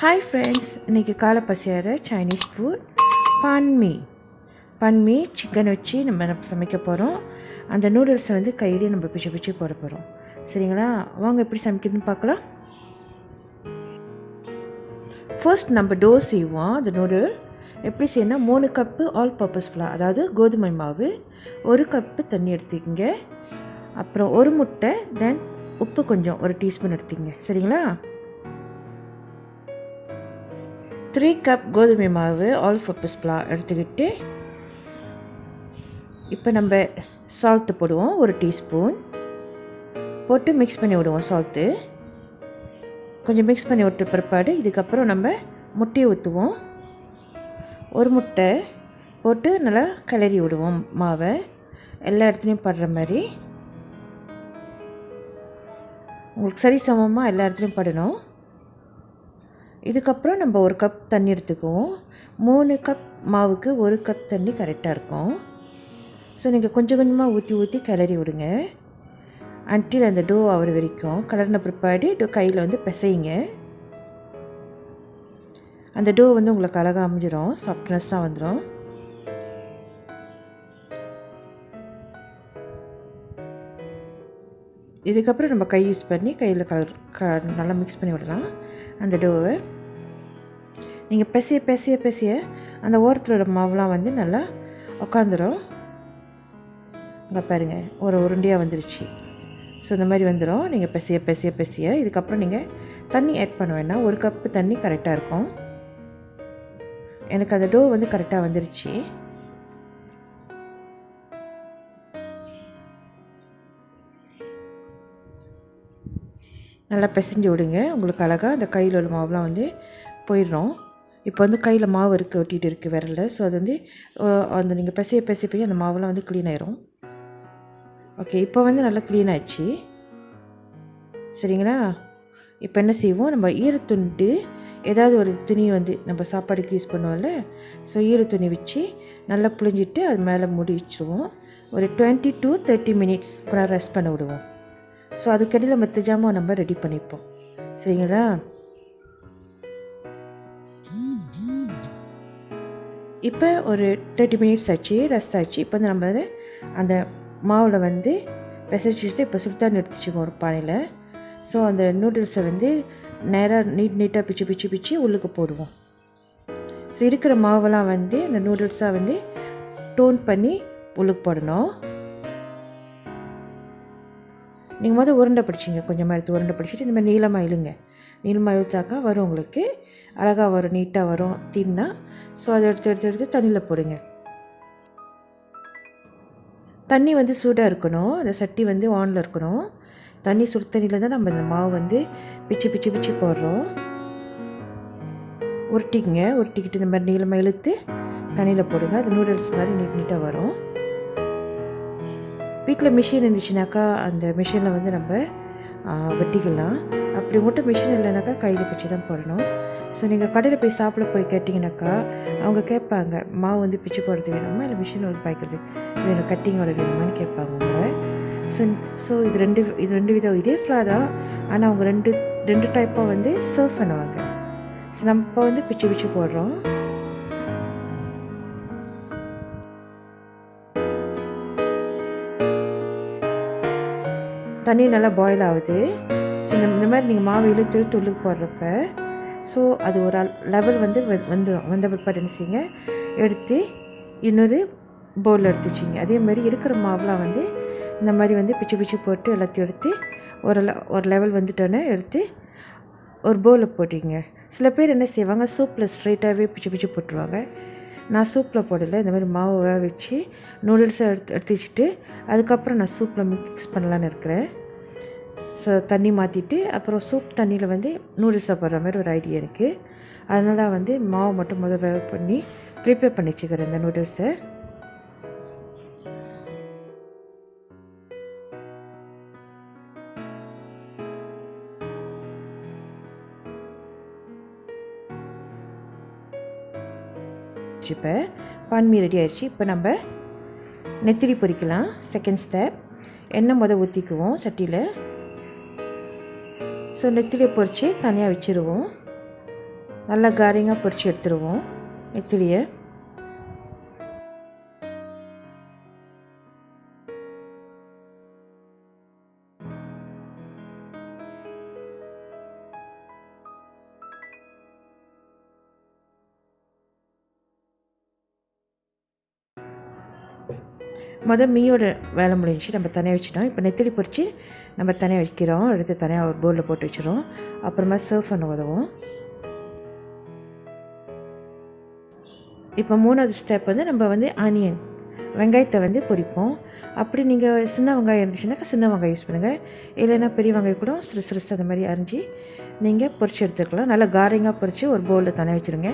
Hi friends, இன்னைக்கு காலை பசியார சைனீஸ் ஃபுட் பன்மீ சிக்கன் வச்சு நம்ம சமைக்க போகிறோம். அந்த நூடுல்ஸை வந்து கையிலே நம்ம பிச்சு போட போகிறோம். சரிங்களா, வாங்க எப்படி சமைக்கிறதுன்னு பார்க்கலாம். ஃபர்ஸ்ட் நம்ம டோ செய்வோம். அந்த நூடுல் எப்படி செய்யணும், 3 கப்பு ஆல் பர்பஸ் ஃப்ளார், அதாவது கோதுமை மாவு, 1 கப்பு தண்ணி எடுத்துக்கிங்க, அப்புறம் 1 முட்டை, தென் உப்பு கொஞ்சம் 1 டீஸ்பூன் எடுத்துக்கிங்க. சரிங்களா, 3 கப் கோதுமை மாவு ஆல் பர்பஸ் ஃப்ளார் எடுத்துக்கிட்டு, இப்போ நம்ம சால்ட்டு போடுவோம், 1 டீஸ்பூன் போட்டு மிக்ஸ் பண்ணி விடுவோம். சால்ட்டு கொஞ்சம் மிக்ஸ் பண்ணி விட்ட பிற்பாடு இதுக்கப்புறம் நம்ம முட்டையை ஊற்றுவோம். 1 முட்டை போட்டு நல்லா கிளறி விடுவோம். மாவை எல்லா இடத்துலையும் படுற மாதிரி, உங்களுக்கு சரி சமமாக எல்லா இடத்துலையும் படணும். இதுக்கப்புறம் நம்ம 1 கப் தண்ணி எடுத்துக்குவோம். 3 கப் மாவுக்கு 1 கப் தண்ணி கரெக்டாக இருக்கும். ஸோ நீங்கள் கொஞ்சம் கொஞ்சமாக ஊற்றி கிளறி விடுங்க அன்டில் அந்த டோ ஆகிற வரைக்கும். கலர்ன பிற்பாடு டோ கையில் வந்து பிசையுங்க. அந்த டோ வந்து உங்களுக்கு அழகாக அமைஞ்சிடும், சாஃப்ட்னஸ்ஸாக வந்துடும். இதுக்கப்புறம் நம்ம கை யூஸ் பண்ணி கையில் நல்லா மிக்ஸ் பண்ணி விடலாம். அந்த டோவை நீங்கள் பிசைய அந்த ஓரத்தோட மாவுலாம் வந்து நல்லா உட்காந்துரும். இங்கே பாருங்கள், ஒரு உருண்டையாக வந்துருச்சு. ஸோ இந்த மாதிரி வந்துடும். நீங்கள் பிசைய இதுக்கப்புறம் நீங்கள் தண்ணி ஆட் பண்ண வேண்டாம். 1 கப்பு தண்ணி கரெக்டாக இருக்கும். எனக்கு அந்த டோ வந்து கரெக்டாக வந்துருச்சு. நல்லா பிசைஞ்சு விடுங்க. உங்களுக்கு அழகாக அந்த கையில் உள்ள மாவுலாம் வந்து போயிடும். இப்போ வந்து கையில் மாவு ஒட்டிகிட்டு இருக்குது விரலில். ஸோ அது வந்து அந்த நீங்கள் பிசைய அந்த மாவுலாம் வந்து க்ளீன் ஆயிரும். ஓகே, இப்போ வந்து நல்லா க்ளீன் ஆயிடுச்சு. சரிங்களா, இப்போ என்ன செய்வோம், நம்ம ஈரத்துண்டு ஏதாவது ஒரு துணி வந்து நம்ம சாப்பாடுக்கு யூஸ் பண்ணுவோம்ல, ஸோ ஈரத்துணி வச்சு நல்லா புழிஞ்சிட்டு அது மேலே மூடி வச்சுருவோம். ஒரு 20 to 30 மினிட்ஸ் அப்புறம் ரெஸ்ட் பண்ண விடுவோம். ஸோ அதுக்கடியில் மற்ற ஜாமான் நம்ம ரெடி பண்ணிப்போம். சரிங்களா, இப்போ ஒரு 30 மினிட்ஸ் ஆச்சு, ரெஸ்ட் ஆச்சு. இப்போ வந்து நம்ம அந்த மாவில் வந்து பிசைச்சிட்டு இப்போ சுடுதண்ணி எடுத்துச்சுக்கோம் ஒரு பானையில். ஸோ அந்த நூடுல்ஸை வந்து நேராக நீட்டாக பிச்சு உள்ளுக்கு போடுவோம். ஸோ இருக்கிற மாவெல்லாம் வந்து அந்த நூடுல்ஸாக வந்து டோன் பண்ணி உள்ளுக்கு போடணும். நீங்கள் உருண்டை பிடிச்சிங்க, கொஞ்சமாக எடுத்து உருண்டை பிடிச்சிட்டு இந்த மாதிரி நீளமாக இழுங்க. நீளமாக இழுத்தாக்கா வரும், உங்களுக்கு அழகாக வரும், நீட்டாக வரும் தீன்னா. ஸோ அதை எடுத்து தண்ணியில் போடுங்க. தண்ணி வந்து சூடாக இருக்கணும், அந்த சட்டி வந்து ஆனில் இருக்கணும். தண்ணி சுடு தண்ணியில் தான் நம்ம இந்த மாவு வந்து பிச்சு போடுறோம். உருட்டிக்கிட்டு இந்த மாதிரி நீளமாக இழுத்து தண்ணியில் போடுங்க. அது நூடுல்ஸ் மாதிரி நீட்டாக வரும். வீட்டில் மிஷின் இருந்துச்சுனாக்கா அந்த மிஷினில் வந்து நம்ம வெட்டிக்கலாம். அப்படி மட்டும் மிஷின் இல்லைனாக்கா கையில் பிச்சு தான் போடணும். ஸோ நீங்கள் கடையில் போய் சாப்பிட போய் கேட்டிங்கனாக்கா அவங்க கேட்பாங்க, மாவு வந்து பிச்சு போடுறது வேணுமா இல்லை மிஷின் வந்து பாய்க்கிறது வேணும், கட்டிங்கோட வேணுமான்னு கேட்பாங்க அவங்க. ஸோ இது ரெண்டு விதம், இதே ஃப்ளார் தான், ஆனால் அவங்க ரெண்டு டைப்பாக வந்து சர்வ் பண்ணுவாங்க. ஸோ நம்ம இப்போ வந்து பிச்சு போடுறோம். தண்ணி நல்லா பாயில் ஆகுது. ஸோ இந்த மாதிரி நீங்கள் மாவு இழுத்து உள்ளுக்கு போடுறப்ப ஸோ அது ஒரு லெவல் வந்து வந்த பிற்பாடு என்ன செய்யுங்க, எடுத்து இன்னொரு பவுலில் எடுத்துச்சிங்க. அதே மாதிரி இருக்கிற மாவுலாம் வந்து இந்த மாதிரி வந்து பிச்சு போட்டு எல்லாத்தையும் எடுத்து ஒரு லெவல் வந்துட்டோன்னே எடுத்து ஒரு பவுலில் போட்டிங்க. சில பேர் என்ன செய்வாங்க, சூப்பில் ஸ்ட்ரைட்டாகவே பிச்சு போட்டுருவாங்க. நான் சூப்பில் போடலை, இந்த மாதிரி மாவு வேக வச்சு நூடுல்ஸை எடுத்து வச்சுட்டு அதுக்கப்புறம் நான் சூப்பில் மிக்ஸ் பண்ணலான்னு இருக்கிறேன். ஸோ தண்ணி மாற்றிட்டு அப்புறம் சூப் தண்ணியில் வந்து நூடுல்ஸை போடுற மாதிரி ஒரு ஐடியா இருக்குது. அதனால வந்து மாவு மட்டும் வேக பண்ணி ப்ரிப்பேர் பண்ணி வச்சுக்கிறேன் இந்த நூடுல்ஸை. இப்போ பான்மீ ரெடி ஆயிடுச்சு. இப்போ நம்ம நெத்திலி பொரிக்கலாம். செகண்ட் ஸ்டெப், எண்ணெய் ஊற்றிக்குவோம் சட்டியில். ஸோ நெத்திலியை பொரித்து தனியாக வச்சுருவோம். நல்லா காரிங்காக பொரித்து எடுத்துருவோம் நெத்திலியை. மீயோட வேலை முடிஞ்சு நம்ம தனியாக வச்சுட்டோம். இப்போ நெத்திலி பொரித்து நம்ம தனியாக வைக்கிறோம். எடுத்து தனியாக ஒரு பவுலில் போட்டு வச்சுருவோம். அப்புறமா சர்வ் பண்ண உதவும். இப்போ 3வது ஸ்டெப் நம்ம ஆனியன் வெங்காயத்தை பொரிப்போம். அப்படி நீங்கள் சின்ன வெங்காயம் இருந்துச்சுன்னாக்கா சின்ன வெங்காயம் யூஸ் பண்ணுங்கள். இல்லைன்னா பெரிய வெங்காயம் கூட சிறுசு அந்த மாதிரி அரிஞ்சு நீங்கள் பொரிச்சு எடுத்துக்கலாம். நல்லா காரிங்காக பொரித்து ஒரு பவுலில் தனியாக வச்சுருங்க.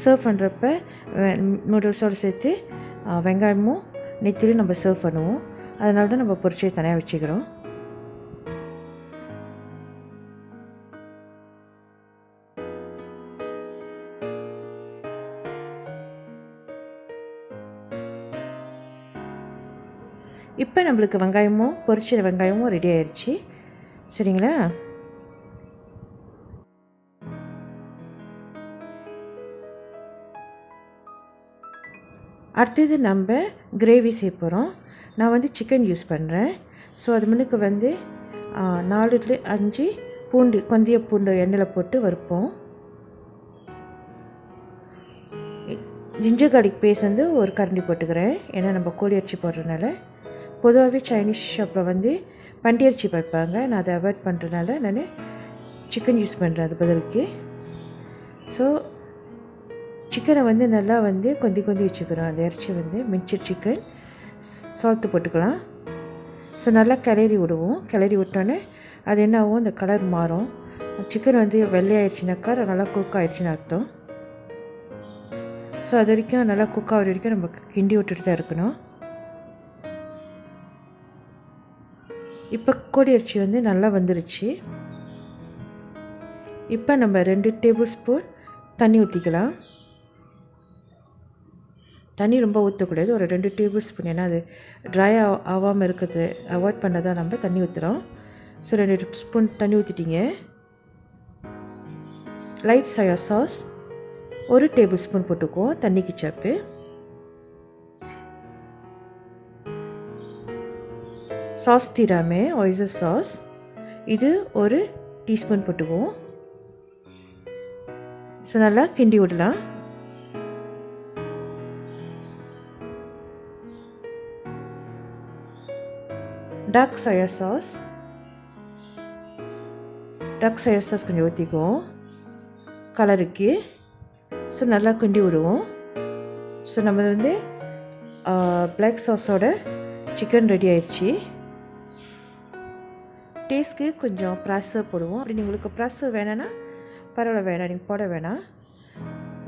சர்வ் பண்ணுறப்ப நூடுல்ஸோடு சேர்த்து வெங்காயமும் நெத்திலியும் நம்ம சர்வ் பண்ணுவோம். அதனால தான் நம்ம பொரிச்சு தனியாக வச்சுக்கிறோம். இப்போ நம்மளுக்கு வெங்காயமும் பொரிச்ச வெங்காயமும் ரெடி ஆயிடுச்சு. சரிங்களா? அடுத்தது நம்ம கிரேவி செய்ய போகிறோம். நான் சிக்கன் யூஸ் பண்ணுறேன். ஸோ அது முன்னுக்கு 4-5 பூண்டு, கொந்திய பூண்டு எண்ணெயில் போட்டு வறுப்போம். ஜிஞ்சர் கார்லிக் பேஸ்ட் ஒரு கரண்டி போட்டுக்கிறேன். ஏன்னா நம்ம கோழி அரிசி போடுறதுனால. பொதுவாகவே சைனீஸ் ஷாப்பில் பண்டி அரிசி வைப்பாங்க. நான் அதை அவாய்ட் பண்ணுறதுனால நான் சிக்கன் யூஸ் பண்ணுறேன் அது பதிலுக்கு. ஸோ சிக்கனை நல்லா கொந்தி வச்சுக்கிறோம். அந்த இறைச்சி மின்ச்சட் சிக்கன் சால்ட்டு போட்டுக்கலாம். ஸோ நல்லா கிளறி விடுவோம். கிளறி விட்டோன்னே அது என்ன ஆகும், அந்த கலர் மாறும். சிக்கன் வெள்ளையாயிடுச்சுனாக்கா நல்லா குக் ஆயிடுச்சுன்னு அர்த்தம். ஸோ அது வரைக்கும் நல்லா குக் ஆகிற வரைக்கும் நம்ம கிண்டி விட்டுட்டு தான் இருக்கணும். இப்போ கோழி அரிசி நல்லா வந்துருச்சு. இப்போ நம்ம 2 டேபிள் ஸ்பூன் தண்ணி ஊற்றிக்கலாம். தண்ணி ரொம்ப ஊற்றக்கூடாது, ஒரு 2 டேபிள் ஸ்பூன். ஏன்னா அது ட்ரை ஆகாமல் இருக்கிறது அவாய்ட் பண்ண தான் நம்ம தண்ணி ஊற்றுறோம். ஸோ 2 ஸ்பூன் தண்ணி ஊற்றிட்டிங்க. Light soy sauce 1 tablespoon போட்டுக்குவோம், தண்ணிக்கு சாப்பு. சாஸ் தீராமே ஒய்ஸ்டர் சாஸ் இது 1 டீஸ்பூன் போட்டுக்குவோம். ஸோ நல்லா கிண்டி விடலாம். டார்க் சோயா சாஸ் கொஞ்சம் ஊற்றிக்குவோம் கலருக்கு. ஸோ நல்லா கிண்டி விடுவோம். ஸோ நம்ம பிளாக் சாஸோட சிக்கன் ரெடி ஆயிடுச்சு. டேஸ்ட்க்கு கொஞ்சம் ப்ராஸர் போடுவோம். அப்படி உங்களுக்கு ப்ராஸர் வேணான்னா பரவாயில்ல, வேணாம் நீங்கள் போட வேணாம்.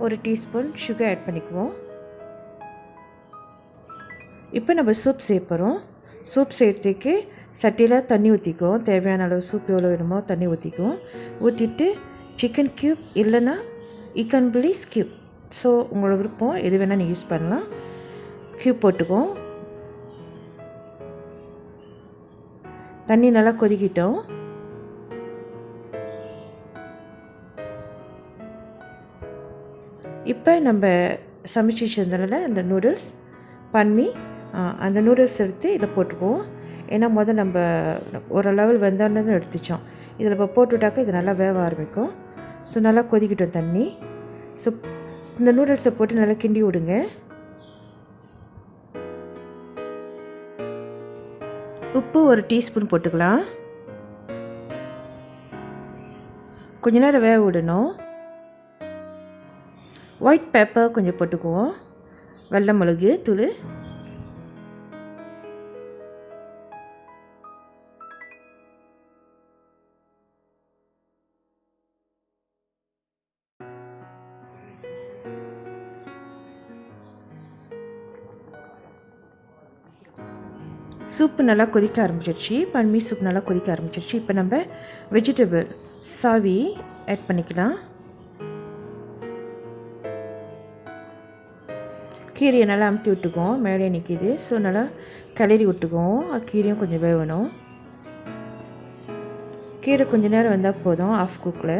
1 டீஸ்பூன் சுகர் ஆட் பண்ணிக்குவோம். இப்போ நம்ம சூப் செய்ய போகிறோம். சூப் செய்கிறதுக்கு சட்டியில் தண்ணி ஊற்றிக்குவோம். தேவையான அளவு சூப் எவ்வளோ வேணுமோ தண்ணி ஊற்றிக்குவோம். ஊற்றிட்டு சிக்கன் க்யூப் இல்லைன்னா இக்கன் பிளீஸ் க்யூப், ஸோ உங்களோட விருப்பம் எது வேணால் நீங்கள் யூஸ் பண்ணலாம். க்யூப் போட்டுக்குவோம். தண்ணி நல்லா கொதிக்கிட்டோம். இப்போ நம்ம சமைச்சு வச்சிருந்தனால அந்த நூடுல்ஸ் பண்ணி அந்த நூடுல்ஸ் எடுத்து இதில் போட்டுக்குவோம். ஏன்னா நம்ம ஒரு லெவல் வெந்தோன்னு தான் எடுத்துச்சோம். இதில் இப்போ போட்டுவிட்டாக்கா இது நல்லா வேக ஆரம்பிக்கும். ஸோ நல்லா கொதிக்கிட்டோம் தண்ணி. ஸோ இந்த நூடுல்ஸை போட்டு நல்லா கிண்டி விடுங்க. உப்பு 1 டீஸ்பூன் போட்டுக்கலாம். கொஞ்ச நேரம் வேக விடணும். ஒயிட் பெப்பர் கொஞ்சம் போட்டுக்குவோம். வெள்ளை மிளகு தூள். சூப்பு நல்லா கொதிக்க ஆரம்பிச்சிருச்சு. பன்மீ சூப் நல்லா கொதிக்க ஆரம்பிச்சிருச்சு. இப்போ நம்ம வெஜிடபிள் சாவி ஆட் பண்ணிக்கலாம். கீரையை நல்லா அமுத்தி விட்டுக்குவோம். மேலே நிற்கிது. ஸோ நல்லா கிளறி விட்டுக்குவோம். கீரையும் கொஞ்சம் வேகணும். கீரை கொஞ்சம் நேரம் வந்தால் போதும். ஆஃப் குக்கில்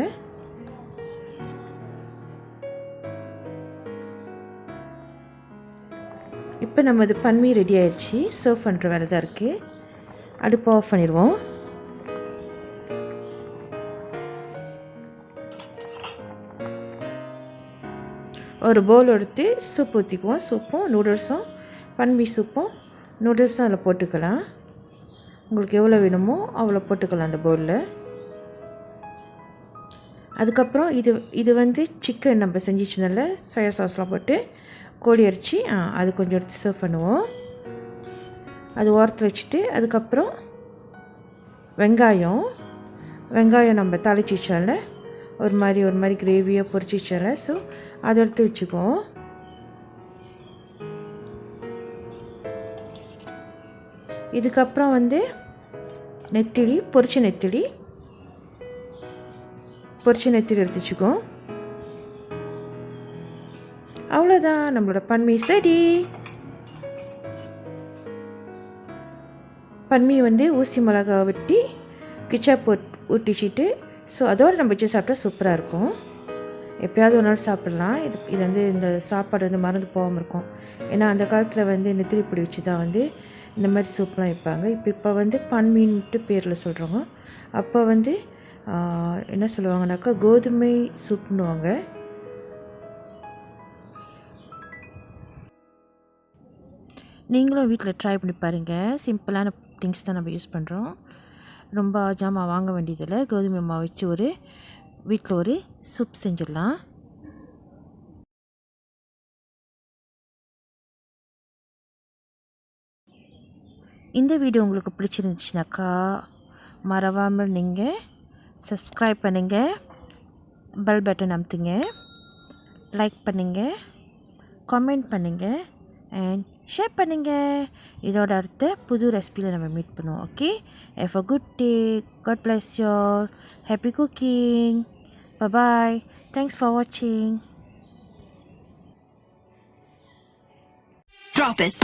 இப்போ நம்ம இது பன்மீ ரெடி ஆயிடுச்சு. சர்வ் பண்ணுற வேலை தான் இருக்குது. அடுப்பு ஆஃப் பண்ணிடுவோம். ஒரு பவுல் எடுத்து சூப் ஊற்றிக்குவோம். சூப்பும் நூடுல்ஸும், பன்மீ சூப்பும் நூடுல்ஸும் அதில் போட்டுக்கலாம். உங்களுக்கு எவ்வளோ வேணுமோ அவ்வளோ போட்டுக்கலாம் அந்த பவுலில். அதுக்கப்புறம் இது வந்து சிக்கன் நம்ம செஞ்சு வச்சுனால சோயா சாஸ்லாம் போட்டு கோழி அரிச்சு அது கொஞ்சம் எடுத்து சர்வ் பண்ணுவோம். அது ஓரத்தில் வச்சுட்டு அதுக்கப்புறம் வெங்காயம் நம்ம தாளிச்சு வச்சால ஒரு மாதிரி கிரேவியாக பொரிச்சு வச்சால, ஸோ அதை எடுத்து வச்சுக்குவோம். இதுக்கப்புறம் வந்து நெத்திலி, பொரிச்ச நெத்திலி எடுத்து வச்சுக்கோம். அவ்வளோதான், நம்மளோட பன்மீ ரெடி. பன்மீ வந்து ஊசி மிளகா வெட்டி கிச்சப் ஊட்டிச்சிட்டு, ஸோ அதோடு நம்ம வச்சு சாப்பிட்டா சூப்பராக இருக்கும். எப்போயாவது ஒரு நாள் சாப்பிட்லாம். இது வந்து இந்த சாப்பாடு வந்து மறந்து போகாமல் இருக்கும். ஏன்னா அந்த காலத்தில் வந்து நெத்திலி பொடி வச்சு தான் வந்து இந்த மாதிரி சூப்லாம் வைப்பாங்க. இப்போ வந்து பன்மீன்ட்டு பேரில் சொல்கிறோங்க. அப்போ வந்து என்ன சொல்லுவாங்கனாக்கா கோதுமை சூப்னுவாங்க. நீங்களும் வீட்டில் ட்ரை பண்ணி பாருங்கள். சிம்பிளான திங்ஸ் தான் நம்ம யூஸ் பண்ணுறோம். ரொம்ப ஜாமான் வாங்க வேண்டியதில்லை. கோதுமை மாவு வச்சு வீட்டில் ஒரு சூப் செஞ்சிடலாம். இந்த வீடியோ உங்களுக்கு பிடிச்சிருந்துச்சுனாக்கா மறவாமல் நீங்கள் சப்ஸ்கிரைப் பண்ணுங்கள், பெல் பட்டன் அமுத்துங்க, லைக் பண்ணுங்கள், கமெண்ட் பண்ணுங்கள் அண்ட் ஷேர் பண்ணுங்கள். இதோட அடுத்த புது ரெசிபியில் நம்ம மீட் பண்ணுவோம். Okay, have a good day. God bless you all. Happy cooking. Bye. Thanks for வாட்சிங். Drop it.